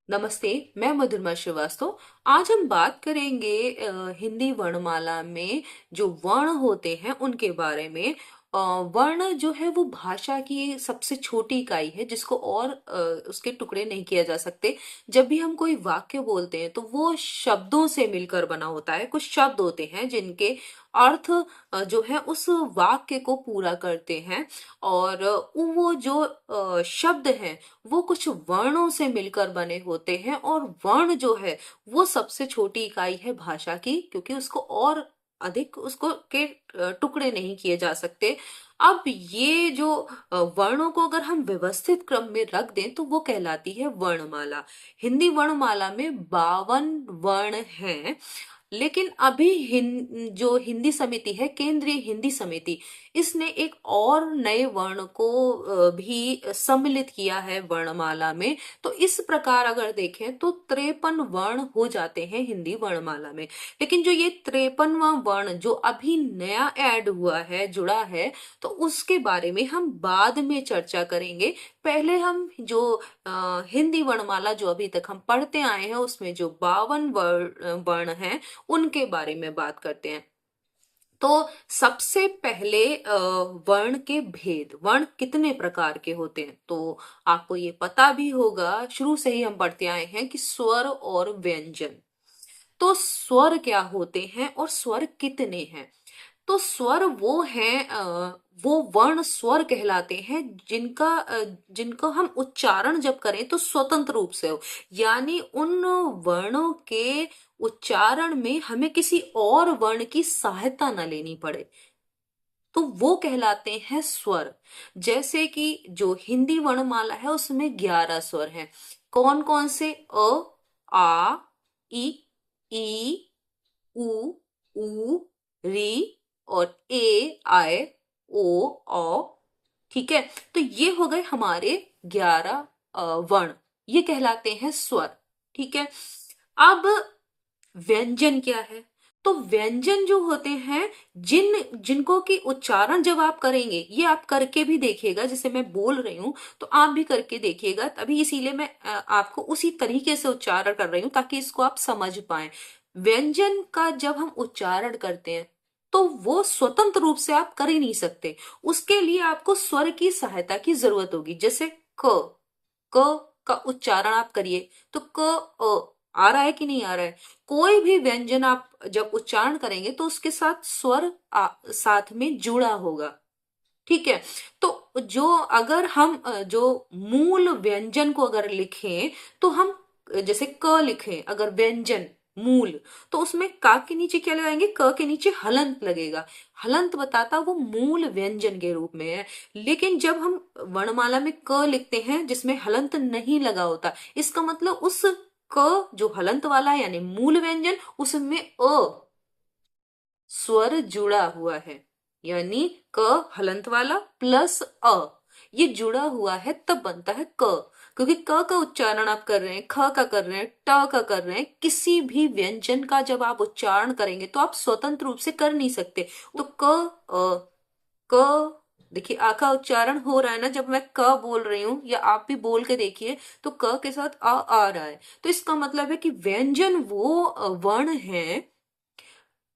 नमस्ते। मैं मधुरमा श्रीवास्तव। आज हम बात करेंगे हिंदी वर्णमाला में जो वर्ण होते हैं उनके बारे में। वर्ण जो है वो भाषा की सबसे छोटी इकाई है जिसको और उसके टुकड़े नहीं किया जा सकते। जब भी हम कोई वाक्य बोलते हैं तो वो शब्दों से मिलकर बना होता है। कुछ शब्द होते हैं जिनके अर्थ जो है उस वाक्य को पूरा करते हैं। और वो जो शब्द हैं वो कुछ वर्णों से मिलकर बने होते हैं। और वर्ण जो है वो सबसे छोटी इकाई है भाषा की, क्योंकि उसको और अधिक उसको के टुकड़े नहीं किए जा सकते। अब ये जो वर्णों को अगर हम व्यवस्थित क्रम में रख दें तो वो कहलाती है वर्णमाला। हिंदी वर्णमाला में 52 वर्ण हैं। लेकिन अभी जो हिंदी समिति है, केंद्रीय हिंदी समिति, इसने एक और नए वर्ण को भी सम्मिलित किया है वर्णमाला में। तो इस प्रकार अगर देखें तो 53 वर्ण हो जाते हैं हिंदी वर्णमाला में। लेकिन जो ये 53वां वर्ण जो अभी नया ऐड हुआ है, जुड़ा है, तो उसके बारे में हम बाद में चर्चा करेंगे। पहले हम जो हिंदी वर्णमाला जो अभी तक हम पढ़ते आए हैं उसमें जो 52 वर्ण हैं उनके बारे में बात करते हैं। तो सबसे पहले वर्ण के भेद, वर्ण कितने प्रकार के होते हैं तो आपको ये पता भी होगा, शुरू से ही हम पढ़ते आए हैं कि स्वर और व्यंजन। तो स्वर क्या होते हैं और स्वर कितने हैं? तो स्वर वो हैं, वो वर्ण स्वर कहलाते हैं जिनको हम उच्चारण जब करें तो स्वतंत्र रूप से हो, यानी उन वर्णों के उच्चारण में हमें किसी और वर्ण की सहायता न लेनी पड़े, तो वो कहलाते हैं स्वर। जैसे कि जो हिंदी वर्णमाला है उसमें 11 स्वर हैं। कौन कौन से? अ, आ, इ, ई, उ, ऊ, री और ए, आए, ओ, औ। ठीक है, तो ये हो गए हमारे 11 वर्ण, ये कहलाते हैं स्वर। ठीक है। अब व्यंजन क्या है? तो व्यंजन जो होते हैं, जिनको की उच्चारण जब आप करेंगे, ये आप करके भी देखिएगा, जैसे मैं बोल रही हूं तो आप भी करके देखिएगा, तभी इसीलिए मैं आपको उसी तरीके से उच्चारण कर रही हूं ताकि इसको आप समझ पाए। व्यंजन का जब हम उच्चारण करते हैं तो वो स्वतंत्र रूप से आप कर ही नहीं सकते, उसके लिए आपको स्वर की सहायता की जरूरत होगी। जैसे क, क का उच्चारण आप करिए तो क, आ रहा है कि नहीं आ रहा है? कोई भी व्यंजन आप जब उच्चारण करेंगे तो उसके साथ स्वर साथ में जुड़ा होगा। ठीक है। तो जो अगर हम जो मूल व्यंजन को अगर लिखें तो हम जैसे क लिखें अगर व्यंजन मूल, तो उसमें का के नीचे क्या लगाएंगे? क के नीचे हलंत लगेगा। हलंत बताता वो मूल व्यंजन के रूप में है। लेकिन जब हम वर्णमाला में क लिखते हैं जिसमें हलंत नहीं लगा होता, इसका मतलब उस क जो हलंत वाला है यानी मूल व्यंजन, उसमें स्वर जुड़ा हुआ है, यानी क हलंत वाला प्लस अ, ये जुड़ा हुआ है, तब बनता है क। क्योंकि क का उच्चारण आप कर रहे हैं, ख का कर रहे हैं, ट का कर रहे हैं, किसी भी व्यंजन का जब आप उच्चारण करेंगे तो आप स्वतंत्र रूप से कर नहीं सकते। तो क, देखिए आ का उच्चारण हो रहा है ना जब मैं क बोल रही हूं, या आप भी बोल के देखिए तो क के साथ आ रहा है। तो इसका मतलब है कि व्यंजन वो वर्ण है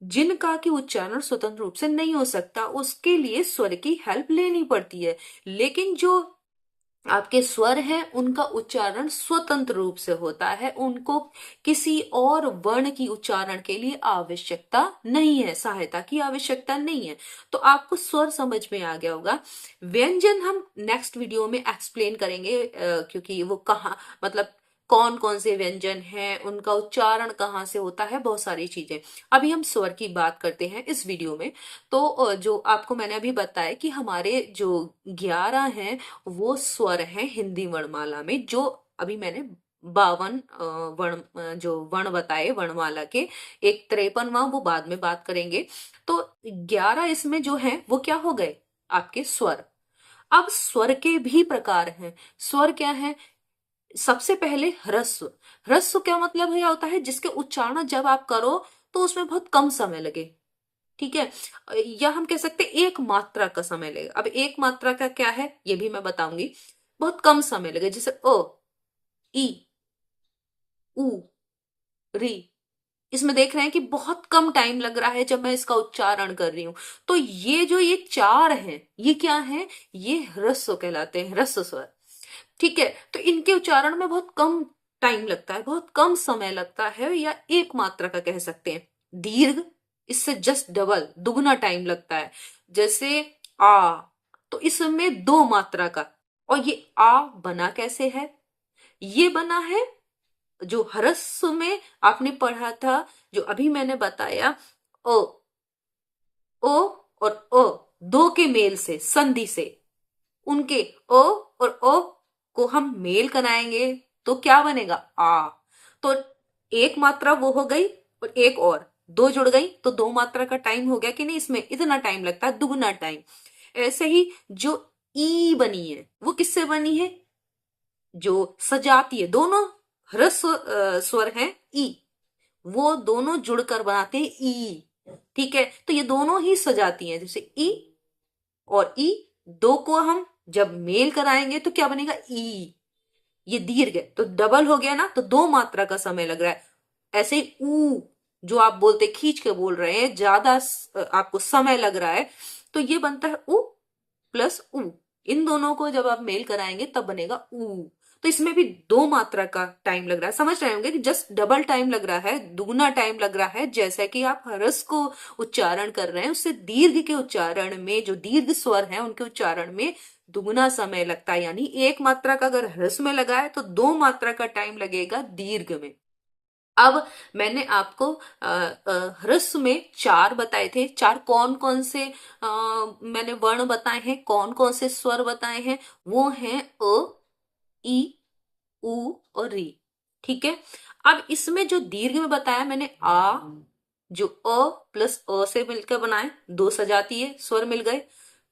जिनका की उच्चारण स्वतंत्र रूप से नहीं हो सकता, उसके लिए स्वर की हेल्प लेनी पड़ती है। लेकिन जो आपके स्वर हैं उनका उच्चारण स्वतंत्र रूप से होता है, उनको किसी और वर्ण की उच्चारण के लिए आवश्यकता नहीं है, सहायता की आवश्यकता नहीं है। तो आपको स्वर समझ में आ गया होगा। व्यंजन हम नेक्स्ट वीडियो में एक्सप्लेन करेंगे, क्योंकि वो कहाँ, मतलब कौन कौन से व्यंजन हैं, उनका उच्चारण कहाँ से होता है, बहुत सारी चीजें। अभी हम स्वर की बात करते हैं इस वीडियो में। तो जो आपको मैंने अभी बताया कि हमारे जो 11 हैं वो स्वर हैं हिंदी वर्णमाला में, जो अभी मैंने 52 जो वर्ण बताए वर्णमाला के। एक 53वां वो बाद में बात करेंगे। तो 11 इसमें जो है वो क्या हो गए? आपके स्वर। अब स्वर के भी प्रकार हैं। स्वर क्या है? सबसे पहले ह्रस्व। ह्रस्व क्या मतलब है, होता है जिसके उच्चारण जब आप करो तो उसमें बहुत कम समय लगे। ठीक है। या हम कह सकते हैं एक मात्रा का समय लगेगा। अब एक मात्रा का क्या है ये भी मैं बताऊंगी। बहुत कम समय लगे, जैसे अ, ई, ऊ, री। इसमें देख रहे हैं कि बहुत कम टाइम लग रहा है जब मैं इसका उच्चारण कर रही हूं। तो ये जो ये चार हैं, ये क्या है, ये ह्रस्व कहलाते हैं, ह्रस्व स्वर। ठीक है, तो इनके उच्चारण में बहुत कम टाइम लगता है, बहुत कम समय लगता है, या एक मात्रा का कह सकते हैं। दीर्घ, इससे जस्ट डबल, दुगना टाइम लगता है। जैसे आ, तो इसमें दो मात्रा का। और ये आ बना कैसे है, ये बना है जो ह्रस्व में आपने पढ़ा था, जो अभी मैंने बताया, ओ, ओ और ओ, दो के मेल से, संधि से, उनके ओ और ओ को हम मेल कराएंगे तो क्या बनेगा, आ। तो एक मात्रा वो हो गई, और एक और दो जुड़ गई, तो दो मात्रा का टाइम हो गया कि नहीं, इसमें इतना टाइम लगता है, दुगना टाइम। ऐसे ही जो ई बनी है, वो किससे बनी है, जो सजाती है, दोनों ह्रस्व स्वर हैं ई, वो दोनों जुड़कर बनाते हैं ई। ठीक है, तो ये दोनों ही सजाती हैं, जैसे ई और ई, दो को हम जब मेल कराएंगे तो क्या बनेगा, ई। ये दीर्घ है तो डबल हो गया ना, तो दो मात्रा का समय लग रहा है। ऐसे ही ऊ, जो आप बोलते खींच के बोल रहे हैं, ज्यादा आपको समय लग रहा है, तो ये बनता है उ प्लस ऊ। इन दोनों को जब आप मेल कराएंगे तब बनेगा ऊ। तो इसमें भी दो मात्रा का टाइम लग रहा है, समझ रहे होंगे कि जस्ट डबल टाइम लग रहा है, दुगना टाइम लग रहा है। जैसा कि आप ह्रस्व को उच्चारण कर रहे हैं, उससे दीर्घ के उच्चारण में, जो दीर्घ स्वर हैं उनके उच्चारण में दुगना समय लगता है। यानी एक मात्रा का अगर ह्रस्व में लगा है तो दो मात्रा का टाइम लगेगा दीर्घ में। अब मैंने आपको ह्रस्व में चार बताए थे, चार कौन कौन से मैंने वर्ण बताए हैं, कौन कौन से स्वर बताए हैं, वो हैं अ, ई, उ और री। ठीक है, अब इसमें जो दीर्घ में बताया मैंने, आ, जो अ प्लस अ से मिलकर बनाए, दो सजातीय स्वर मिल गए।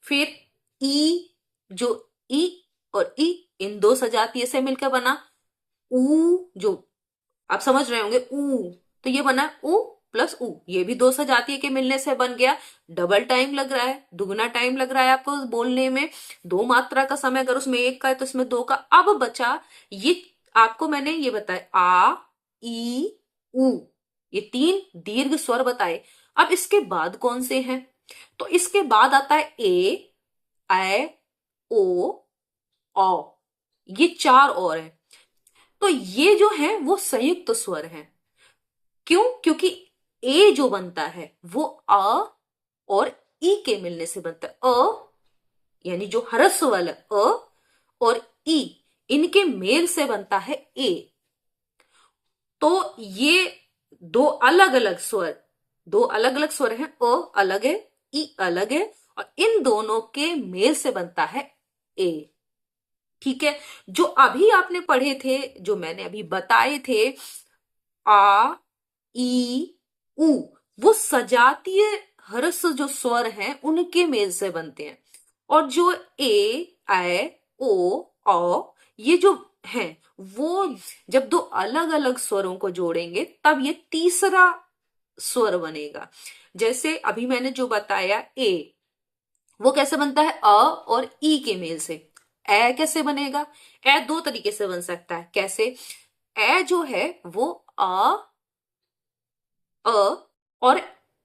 फिर ई, जो ई और ई, इन दो सजातीय से मिलकर बना। ऊ, जो आप समझ रहे होंगे, ऊ, तो ये बना ऊ प्लस ऊ, ये भी दो सजातीय के मिलने से बन गया। डबल टाइम लग रहा है, दुगना टाइम लग रहा है आपको बोलने में। दो मात्रा का समय अगर उसमें एक का है तो इसमें दो का। अब बचा ये, आपको मैंने ये बताया आ, ई, उ, ये तीन दीर्घ स्वर बताए। अब इसके बाद कौन से हैं, तो इसके बाद आता है ए, ऐ, ओ, औ, ये चार और हैं। तो ये जो है वो संयुक्त स्वर हैं। क्यों, क्योंकि ए जो बनता है वो अ और ई के मिलने से बनता है। अ यानी जो ह्रस्व वाला अ और ई, इनके मेल से बनता है ए। तो ये दो अलग अलग स्वर, दो अलग अलग स्वर हैं, अ अलग है, ई अलग है, और इन दोनों के मेल से बनता है ए। ठीक है, जो अभी आपने पढ़े थे, जो मैंने अभी बताए थे, आ, ई, उ, वो सजातीय ह्रस्व जो स्वर हैं उनके मेल से बनते हैं। और जो ए, ऐ, ओ, औ, ये जो हैं, वो जब दो अलग अलग स्वरों को जोड़ेंगे तब ये तीसरा स्वर बनेगा। जैसे अभी मैंने जो बताया ए, वो कैसे बनता है, अ और ई के मेल से। ए कैसे बनेगा, ए दो तरीके से बन सकता है। कैसे, ए जो है वो अ और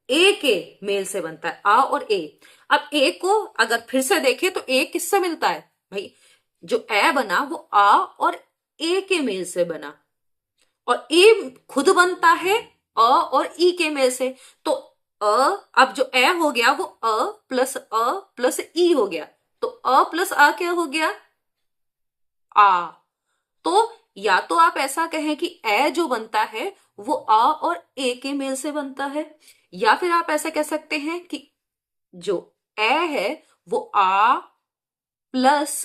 ए के मेल से बनता है, आ और ए। अब ए को अगर फिर से देखें तो ए किससे मिलता है भाई, जो ए बना वो आ और ए के मेल से बना, और ए खुद बनता है अ और ई के मेल से। तो अ, अब जो ए हो गया वो अ प्लस ई हो गया, तो अ प्लस आ क्या हो गया, आ। तो या तो आप ऐसा कहें कि ए जो बनता है वो आ और ए के मेल से बनता है, या फिर आप ऐसा कह सकते हैं कि जो ए है वो आ प्लस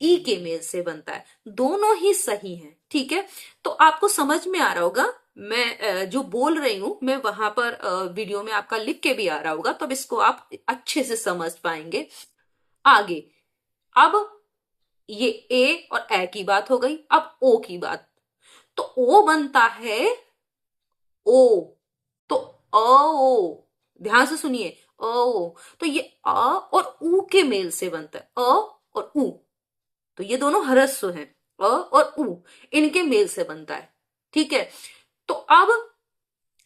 ई के मेल से बनता है। दोनों ही सही हैं। ठीक है, तो आपको समझ में आ रहा होगा, मैं जो बोल रही हूं मैं वहां पर वीडियो में आपका लिख के भी आ रहा होगा, तब इसको आप अच्छे से समझ पाएंगे। आगे, अब ये ए और ए की बात हो गई, अब ओ की बात। तो ओ बनता है ओ, तो अ ओ, ध्यान से सुनिए, अ ओ, तो ये अ और ऊ के मेल से बनता है, अ और ऊ, तो ये दोनों ह्रस्व हैं, अ और ऊ, इनके मेल से बनता है। ठीक है। तो अब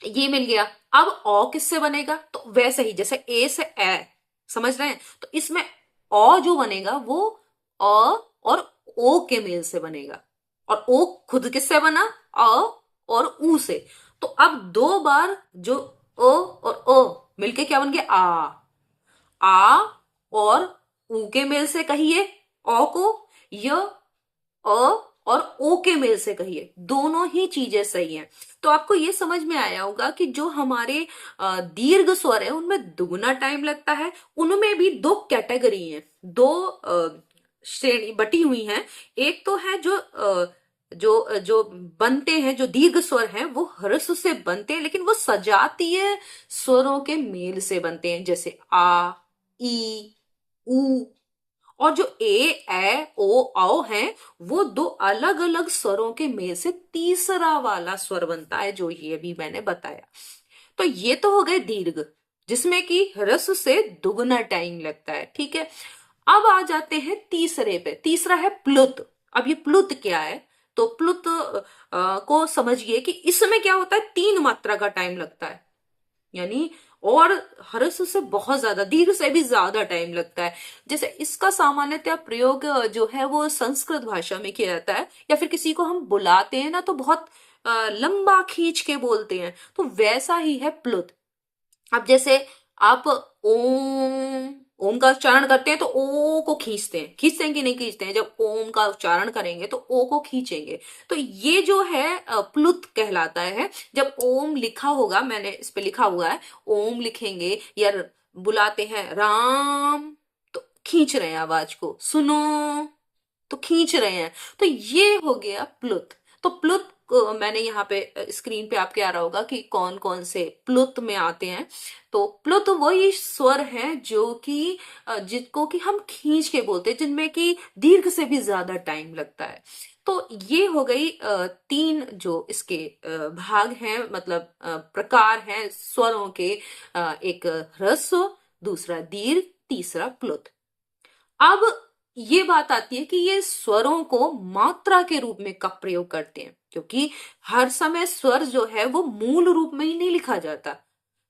ये मिल गया। अब ओ किससे बनेगा? तो वैसे ही जैसे ए से ए, समझ रहे हैं? तो इसमें ओ जो बनेगा वो अ और ओ के मेल से बनेगा। और ओ खुद किससे बना? अ और ऊ से। तो अब दो बार जो ओ और ओ मिलके क्या बन गया? आ और ऊ के मेल से कहिए ओ को, य अ और ओ के मेल से कहिए, दोनों ही चीजें सही हैं। तो आपको ये समझ में आया होगा कि जो हमारे दीर्घ स्वर है उनमें दुगुना टाइम लगता है। उनमें भी दो कैटेगरी हैं, दो श्रेणी बटी हुई हैं। एक तो है जो बनते हैं, जो दीर्घ स्वर हैं वो ह्रस्व से बनते हैं, लेकिन वो सजातीय स्वरों के मेल से बनते हैं, जैसे आ, ई, ऊ। और जो ए, ओ, औ हैं वो दो अलग अलग स्वरों के मेल से तीसरा वाला स्वर बनता है, जो ये भी मैंने बताया। तो ये तो हो गए दीर्घ, जिसमें कि ह्रस्व से दुगना टाइम लगता है। ठीक है। अब आ जाते हैं तीसरे पे। तीसरा है प्लुत। अब ये प्लुत क्या है? तो प्लुत को समझिए कि इसमें क्या होता है, तीन मात्रा का टाइम लगता है, यानी और ह्रस्व से बहुत ज्यादा, दीर्घ से भी ज्यादा टाइम लगता है। जैसे इसका सामान्यतः प्रयोग जो है वो संस्कृत भाषा में किया जाता है, या फिर किसी को हम बुलाते हैं ना तो बहुत लंबा खींच के बोलते हैं, तो वैसा ही है प्लुत। अब जैसे आप ओम, ओम का उच्चारण करते हैं तो ओ को खींचते हैं कि नहीं खींचते हैं? जब ओम का उच्चारण करेंगे तो ओ को खींचेंगे। तो ये जो है प्लुत कहलाता है। जब ओम लिखा होगा, मैंने इस पे लिखा हुआ है, ओम लिखेंगे या बुलाते हैं राम, तो खींच रहे हैं आवाज को, सुनो तो खींच रहे हैं। तो ये हो गया प्लुत। तो प्लुत मैंने यहाँ पे स्क्रीन पे आपके आ रहा होगा कि कौन कौन से प्लुत में आते हैं। तो प्लुत वही स्वर हैं जो कि जिनको कि हम खींच के बोलते हैं, जिनमें कि दीर्घ से भी ज्यादा टाइम लगता है। तो ये हो गई तीन जो इसके भाग हैं, मतलब प्रकार हैं स्वरों के। एक ह्रस्व, दूसरा दीर्घ, तीसरा प्लुत। अब ये बात आती है कि ये स्वरों को मात्रा के रूप में कब प्रयोग करते हैं, क्योंकि हर समय स्वर जो है वो मूल रूप में ही नहीं लिखा जाता,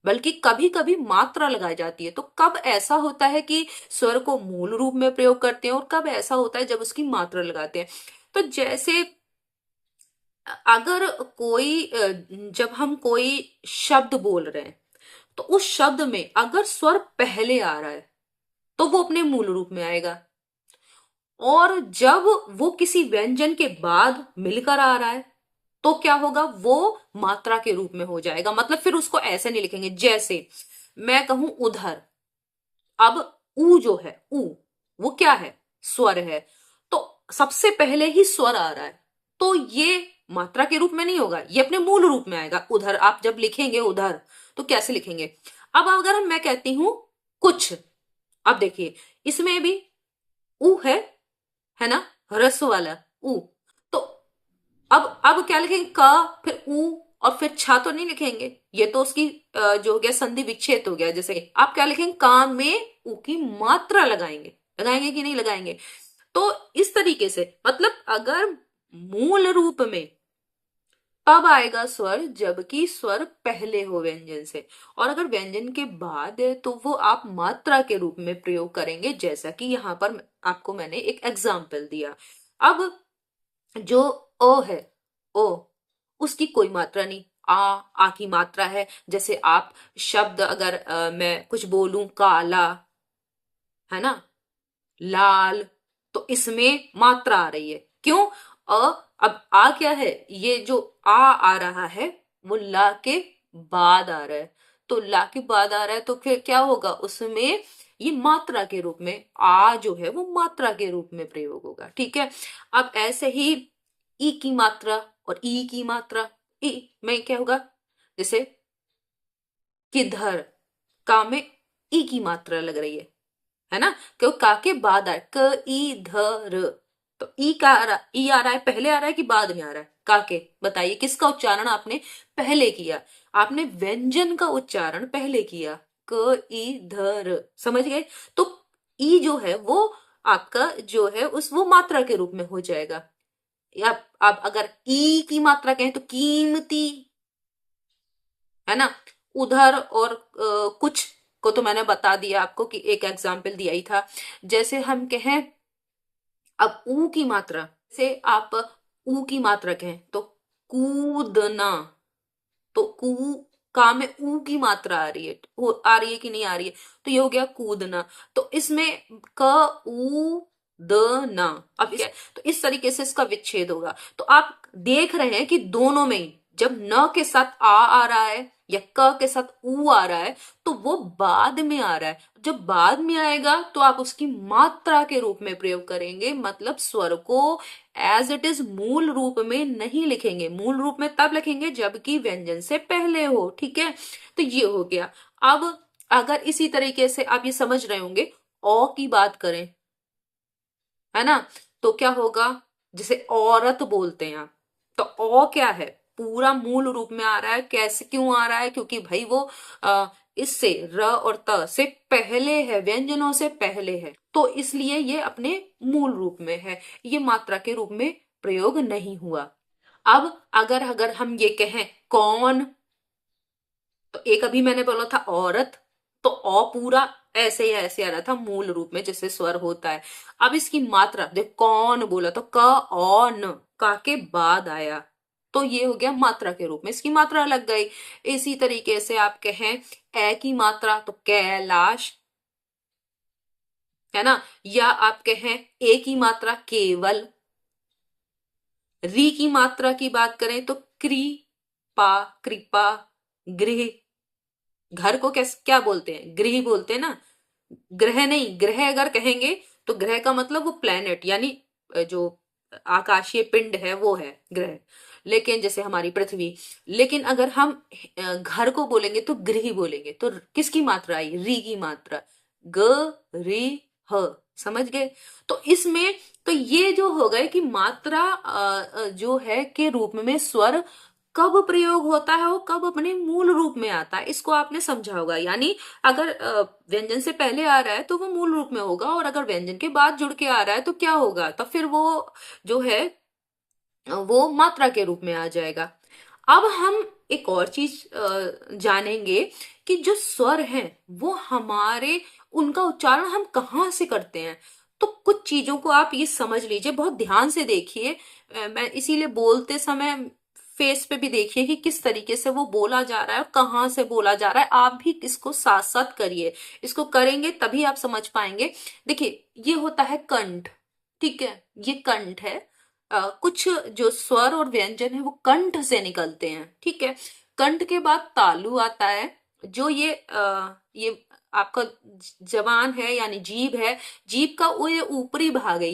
बल्कि कभी कभी मात्रा लगाई जाती है। तो कब ऐसा होता है कि स्वर को मूल रूप में प्रयोग करते हैं और कब ऐसा होता है जब उसकी मात्रा लगाते हैं? तो जैसे अगर कोई जब हम कोई शब्द बोल रहे हैं तो उस शब्द में अगर स्वर पहले आ रहा है तो वो अपने मूल रूप में आएगा। और जब वो किसी व्यंजन के बाद मिलकर आ रहा है तो क्या होगा, वो मात्रा के रूप में हो जाएगा। मतलब फिर उसको ऐसे नहीं लिखेंगे, जैसे मैं कहूं उधर, अब ऊ जो है, ऊ वो क्या है? स्वर है। तो सबसे पहले ही स्वर आ रहा है, तो ये मात्रा के रूप में नहीं होगा, ये अपने मूल रूप में आएगा। उधर आप जब लिखेंगे उधर, तो कैसे लिखेंगे? अब अगर मैं कहती हूं कुछ, अब देखिए इसमें भी ऊ है ना, ह्रस्व वाला ऊ। तो अब क्या लिखेंगे? क, फिर ऊ, और फिर छा तो नहीं लिखेंगे, ये तो उसकी जो हो गया संधि विच्छेद हो गया। जैसे आप क्या लिखेंगे? काम में ऊ की मात्रा लगाएंगे, लगाएंगे कि नहीं लगाएंगे? तो इस तरीके से, मतलब अगर मूल रूप में तब आएगा स्वर जबकि स्वर पहले हो व्यंजन से, और अगर व्यंजन के बाद है तो वो आप मात्रा के रूप में प्रयोग करेंगे, जैसा कि यहां पर आपको मैंने एक एग्जाम्पल दिया। अब जो ओ है, ओ, उसकी कोई मात्रा नहीं, आ की मात्रा है। जैसे आप शब्द अगर मैं कुछ बोलूं काला, है ना, लाल, तो इसमें मात्रा आ रही है। क्यों? अ, अब आ क्या है? ये जो आ रहा है वो ला के बाद आ रहा है। तो ला के बाद आ रहा है तो फिर क्या होगा उसमें? ये मात्रा के रूप में, आ जो है वो मात्रा के रूप में प्रयोग होगा। ठीक है। अब ऐसे ही ई की मात्रा और ई की मात्रा, ई में क्या होगा? जैसे किधर, का में ई की मात्रा लग रही है ना, क्यों? का के बाद आए, क ई ध र, तो ई का ई आ रहा है, पहले आ रहा है कि बाद में आ रहा है? का के, बताइए किसका उच्चारण आपने पहले किया? आपने व्यंजन का उच्चारण पहले किया, क ई ध र, समझ गए? तो ई जो है वो आपका जो है उस वो मात्रा के रूप में हो जाएगा। या आप अगर ई की मात्रा कहें तो कीमती, है ना। उधर और कुछ को तो मैंने बता दिया आपको कि एक एग्जाम्पल दिया ही था। जैसे हम कहें अब ऊ की मात्रा से, आप ऊ की मात्रा कहें तो कूदना, तो कू का में ऊ की मात्रा आ रही है, आ रही है कि नहीं आ रही है, तो ये हो गया कूदना। तो इसमें क ऊ द ना, अब तो इस तरीके से इसका विच्छेद होगा। तो आप देख रहे हैं कि दोनों में ही जब न के साथ आ रहा है या क के साथ ऊ आ रहा है तो वो बाद में आ रहा है। जब बाद में आएगा तो आप उसकी मात्रा के रूप में प्रयोग करेंगे, मतलब स्वर को एज इट इज मूल रूप में नहीं लिखेंगे। मूल रूप में तब लिखेंगे जबकि व्यंजन से पहले हो, ठीक है। तो ये हो गया। अब अगर इसी तरीके से आप ये समझ रहे होंगे, औ की बात करें, है ना, तो क्या होगा, जैसे औरत बोलते हैं आप, तो औ क्या है, पूरा मूल रूप में आ रहा है। कैसे, क्यों आ रहा है, क्योंकि भाई वो इससे र और त से पहले है, व्यंजनों से पहले है, तो इसलिए ये अपने मूल रूप में है, ये मात्रा के रूप में प्रयोग नहीं हुआ। अब अगर अगर हम ये कहें कौन, तो एक अभी मैंने बोला था औरत, तो औ पूरा ऐसे ही ऐसे आ रहा था मूल रूप में जैसे स्वर होता है। अब इसकी मात्रा देख, कौन बोला तो क औ न, का के बाद आया, तो ये हो गया मात्रा के रूप में, इसकी मात्रा लग गई। इसी तरीके से आप कहें ए की मात्रा तो कैलाश, है ना, या आप कहें ए की मात्रा केवल। री की मात्रा की बात करें तो कृपा, कृपा, गृह, घर को कैसे क्या बोलते हैं, गृह बोलते हैं ना, ग्रह नहीं, ग्रह अगर कहेंगे तो ग्रह का मतलब वो प्लेनेट यानी जो आकाशीय पिंड है वो है ग्रह, लेकिन जैसे हमारी पृथ्वी। लेकिन अगर हम घर को बोलेंगे तो गृह बोलेंगे, तो किसकी मात्रा आई, री की मात्रा, ग री ह, समझ गए। तो इसमें तो ये जो हो गए कि मात्रा जो है के रूप में स्वर कब प्रयोग होता है, वो कब अपने मूल रूप में आता है, इसको आपने समझा होगा। यानी अगर व्यंजन से पहले आ रहा है तो वो मूल रूप में होगा, और अगर व्यंजन के बाद जुड़ के आ रहा है तो क्या होगा, तो फिर वो जो है वो मात्रा के रूप में आ जाएगा। अब हम एक और चीज जानेंगे कि जो स्वर हैं वो हमारे, उनका उच्चारण हम कहाँ से करते हैं। तो कुछ चीजों को आप ये समझ लीजिए, बहुत ध्यान से देखिए। मैं इसीलिए बोलते समय फेस पे भी देखिए कि किस तरीके से वो बोला जा रहा है और कहाँ से बोला जा रहा है। आप भी इसको साथ साथ करिए, इसको करेंगे तभी आप समझ पाएंगे। देखिए ये होता है कंठ, ठीक है, ये कंठ है। कुछ जो स्वर और व्यंजन है वो कंठ से निकलते हैं, ठीक है। कंठ के बाद तालु आता है, जो ये आपका जबान है यानी जीभ है, जीभ का वो ये ऊपरी भाग है,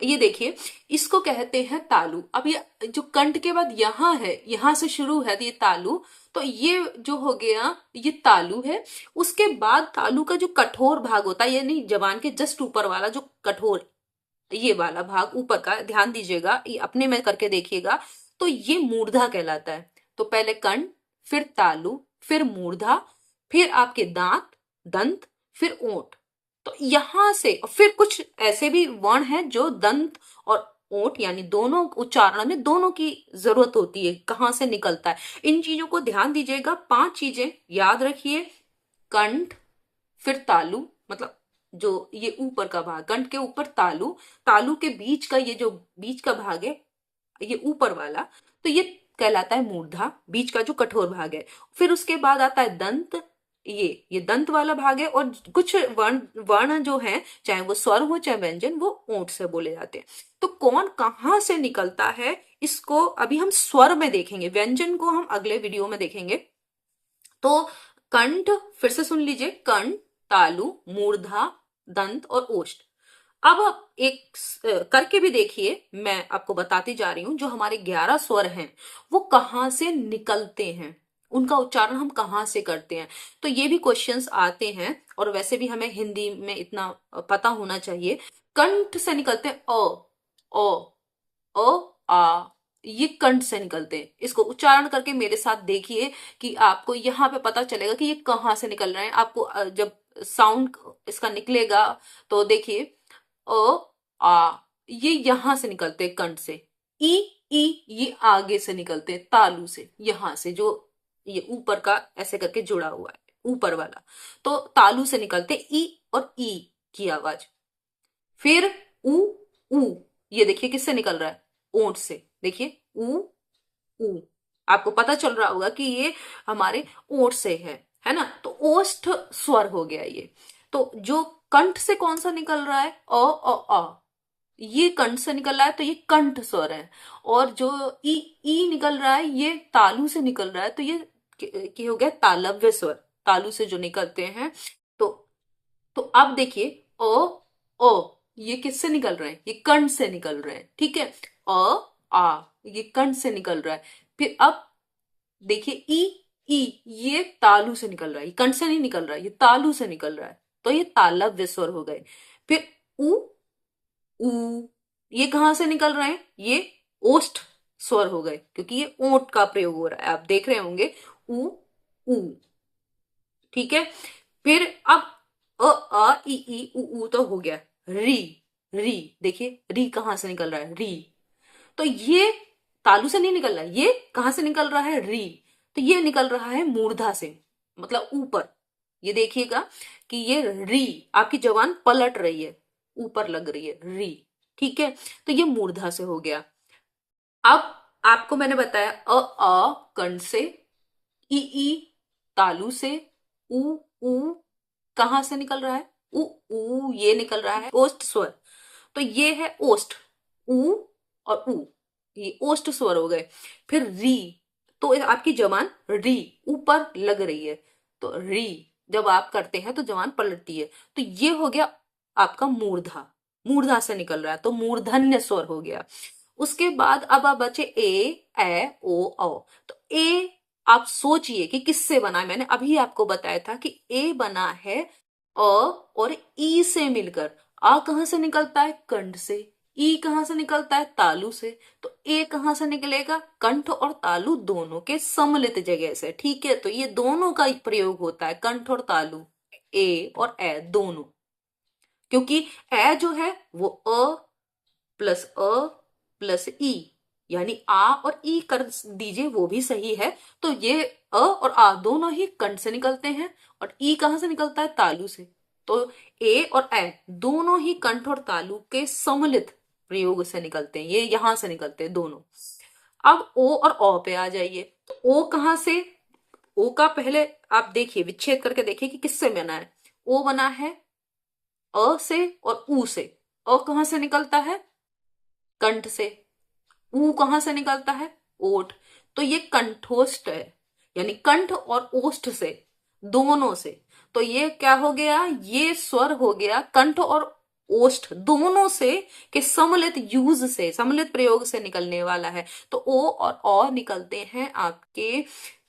ये देखिए, इसको कहते हैं तालु। अब ये जो कंठ के बाद यहाँ है, यहाँ से शुरू है, तो ये तालु, तो ये जो हो गया ये तालु है। उसके बाद तालु का जो कठोर भाग होता है, ये नहीं, जबान के जस्ट ऊपर वाला जो कठोर, ये वाला भाग ऊपर का, ध्यान दीजिएगा, ये अपने में करके देखिएगा, तो ये मूर्धा कहलाता है। तो पहले कंठ, फिर तालु, फिर मूर्धा, फिर आपके दांत, दंत, फिर ओंठ। तो यहां से फिर कुछ ऐसे भी वर्ण हैं जो दंत और ओंठ यानी दोनों उच्चारण में दोनों की जरूरत होती है, कहाँ से निकलता है, इन चीजों को ध्यान दीजिएगा। 5 चीजें याद रखिए, कंठ, फिर तालु, मतलब जो ये ऊपर का भाग, कंठ के ऊपर तालु, तालु के बीच का ये जो बीच का भाग है, ये ऊपर वाला, तो ये कहलाता है मूर्धा, बीच का जो कठोर भाग है। फिर उसके बाद आता है दंत, ये दंत वाला भाग है। और कुछ वर्ण वर्ण जो है, चाहे वो स्वर हो चाहे व्यंजन, वो ओंठ से बोले जाते हैं। तो कौन कहाँ से निकलता है, इसको अभी हम स्वर में देखेंगे, व्यंजन को हम अगले वीडियो में देखेंगे। तो कंठ, फिर से सुन लीजिए, कंठ, तालु, मूर्धा, दंत और ओष्ठ। अब आप एक करके भी देखिए, मैं आपको बताती जा रही हूं, जो हमारे 11 स्वर हैं वो कहाँ से निकलते हैं, उनका उच्चारण हम कहाँ से करते हैं। तो ये भी क्वेश्चंस आते हैं, और वैसे भी हमें हिंदी में इतना पता होना चाहिए। कंठ से निकलते हैं ओ, आ, ये कंठ से निकलते हैं। इसको उच्चारण करके मेरे साथ देखिए कि आपको यहाँ पे पता चलेगा कि ये कहाँ से निकल रहे हैं। आपको जब साउंड इसका निकलेगा तो देखिए, अ आ, ये यहां से निकलते हैं कंठ से। ई, ई ये आगे से निकलते हैं तालु से, यहां से जो ये ऊपर का ऐसे करके जुड़ा हुआ है ऊपर वाला, तो तालु से निकलते ई और ई की आवाज। फिर ऊ, ऊ ये देखिए किससे निकल रहा है, ओंठ से। देखिए ऊ, ऊ आपको पता चल रहा होगा कि ये हमारे ओठ से है ना। तो ओष्ठ स्वर हो गया ये। तो जो कंठ से कौन सा निकल रहा है, अ, ये कंठ से निकल रहा है तो ये कंठ स्वर है। और जो ई, ई निकल रहा है ये तालु से निकल रहा है, तो ये हो गया तालव्य स्वर, तालु से जो निकलते हैं। तो तो अब देखिए ओ ये किससे निकल रहे हैं, ये कंठ से निकल रहे हैं, ठीक है। अ, आ ये कंठ से निकल रहा है। फिर अब देखिए ई, ई ये तालु से निकल रहा है, ये कंठ से नहीं निकल रहा है, ये तालु से निकल रहा है, तो ये तालव्य स्वर हो गए। फिर उ, ऊ ये कहां से निकल रहे हैं, ये ओष्ठ स्वर हो गए, क्योंकि ये ओंठ का प्रयोग हो रहा है, आप देख रहे होंगे उ, ऊ, ठीक है। फिर अब ई उ तो हो गया। री, री देखिए री कहां से निकल रहा है, री, तो ये तालु से नहीं निकल रहा है, ये कहां से निकल रहा है, री, तो ये निकल रहा है मूर्धा से, मतलब ऊपर। ये देखिएगा कि ये री, आपकी जबान पलट रही है, ऊपर लग रही है री, ठीक है। तो ये मूर्धा से हो गया। अब आपको मैंने बताया कर्ण से, ई तालु से, ऊ कहां से निकल रहा है, ऊ ये निकल रहा है ओष्ठ स्वर, तो ये है ओष्ठ, ऊ और ऊ ये ओष्ठ स्वर हो गए। फिर री, तो आपकी जबान री ऊपर लग रही है, तो री जब आप करते हैं तो जबान पलटती है, तो ये हो गया आपका मूर्धा, मूर्धा से निकल रहा है, तो मूर्धन्य स्वर हो गया। उसके बाद अब आप बचे ए ओ। तो ए आप सोचिए कि किससे बना है, मैंने अभी आपको बताया था कि ए बना है और ई से मिलकर। आ कहां से निकलता है, कंठ से। ई कहां से निकलता है, तालु से। तो ए कहां से निकलेगा, कंठ और तालु दोनों के सम्मिलित जगह से, ठीक है। तो ये दोनों का प्रयोग होता है, कंठ और तालु, ए और ए दोनों, क्योंकि ए जो है वो अ प्लस ई, यानी आ और ई कर दीजिए वो भी सही है। तो ये अ और आ दोनों ही कंठ से निकलते हैं, और ई कहां से निकलता है, तालु से। तो ए और ए दोनों ही कंठ और तालु के सम्मिलित प्रयोग से निकलते हैं, ये यहां से निकलते हैं दोनों। अब ओ और औ पे आ जाइए। तो ओ कहां से, ओ का पहले आप देखिए विच्छेद करके देखिए कि किससे बना है। ओ बना है अ से और ऊ से। अ कहां से निकलता है, कंठ से। ऊ कहां से निकलता है, ओठ। तो ये कंठोष्ठ है, यानी कंठ और ओष्ठ से, दोनों से। तो ये क्या हो गया, ये स्वर हो गया कंठ और ओष्ठ दोनों से के सम्मिलित यूज से, सम्मिलित प्रयोग से निकलने वाला है। तो ओ और औ निकलते हैं आपके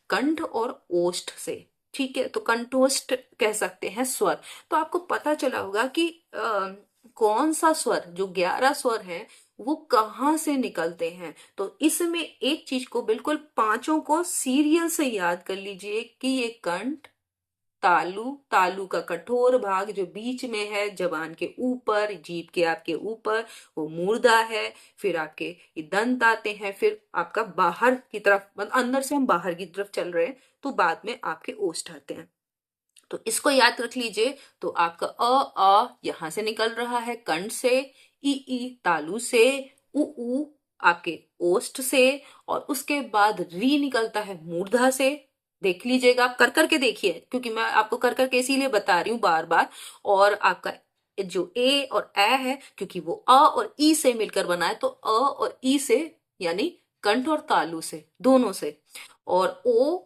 कंठ और ओष्ठ से, ठीक है। तो कंठोष्ठ कह सकते हैं स्वर। तो आपको पता चला होगा कि कौन सा स्वर, जो 11 स्वर हैं वो कहाँ से निकलते हैं। तो इसमें एक चीज को बिल्कुल पांचों को सीरियल से याद कर लीजिए कि ये कंठ, तालु, तालु का कठोर भाग जो बीच में है जबान के ऊपर, जीभ के आपके ऊपर, वो मूर्धा है। फिर आपके ये दंत आते हैं, फिर आपका बाहर की तरफ, मतलब अंदर से हम बाहर की तरफ चल रहे हैं, तो बाद में आपके ओष्ठ आते हैं। तो इसको याद रख लीजिए। तो आपका यहां से निकल रहा है कंठ से, ई तालु से, ऊ आपके ओष्ठ से, और उसके बाद री निकलता है मूर्धा से। देख लीजिएगा, आप कर करके देखिए, क्योंकि मैं आपको कर करके इसीलिए बता रही हूँ बार बार। और आपका जो ए और ए है, क्योंकि वो अ और ई से मिलकर बना है, तो अ और ई से, यानी कंठ और तालु से, दोनों से। और ओ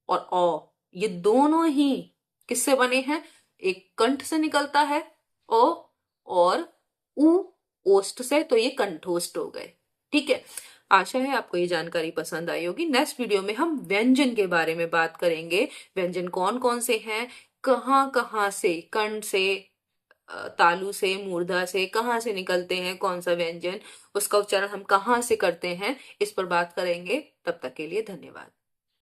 और औ ये दोनों ही किससे बने हैं, एक कंठ से निकलता है ओ, और ऊ ओष्ठ से, तो ये कंठोष्ठ हो गए, ठीक है। आशा है आपको ये जानकारी पसंद आई होगी। नेक्स्ट वीडियो में हम व्यंजन के बारे में बात करेंगे। व्यंजन कौन कौन से हैं, कहाँ कहाँ से, कंठ से, तालु से, मूर्धा से कहाँ से निकलते हैं, कौन सा व्यंजन, उसका उच्चारण हम कहाँ से करते हैं, इस पर बात करेंगे। तब तक के लिए धन्यवाद।